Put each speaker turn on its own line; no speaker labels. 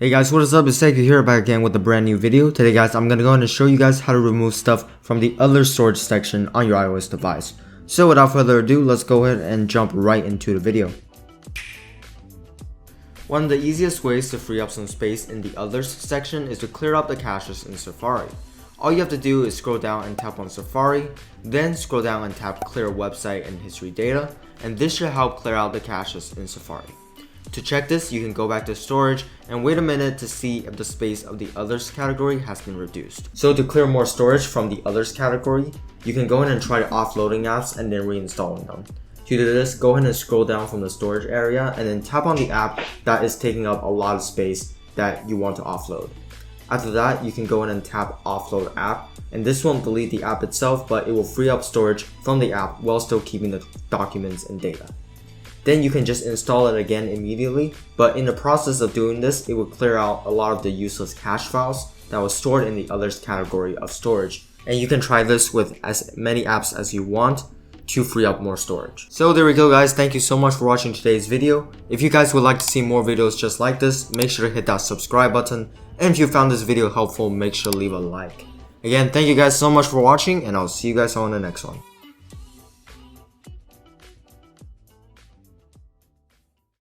Hey guys, what is up? It's Seku here, back again with a brand new video. Today guys, I'm going to go ahead and show you guys how to remove stuff from the other storage section on your iOS device. So without further ado, let's go ahead and jump right into the video. One of the easiest ways to free up some space in the others section is to clear out the caches in Safari. All you have to do is scroll down and tap on Safari, then scroll down and tap clear website and history data, and this should help clear out the caches in Safari. To check this, you can go back to storage and wait a minute to see if the space of the others category has been reduced. So to clear more storage from the others category, you can go in and try offloading apps and then reinstalling them. To do this, go ahead and scroll down from the storage area and then tap on the app that is taking up a lot of space that you want to offload. After that, you can go in and tap offload app, and this won't delete the app itself, but it will free up storage from the app while still keeping the documents and data. Then you can just install it again immediately, but in the process of doing this, it will clear out a lot of the useless cache files that was stored in the others category of storage. And you can try this with as many apps as you want to free up more storage. So there we go guys, thank you so much for watching today's video. If you guys would like to see more videos just like this, make sure to hit that subscribe button. And if you found this video helpful, make sure to leave a like. Again, thank you guys so much for watching, and I'll see you guys on the next one.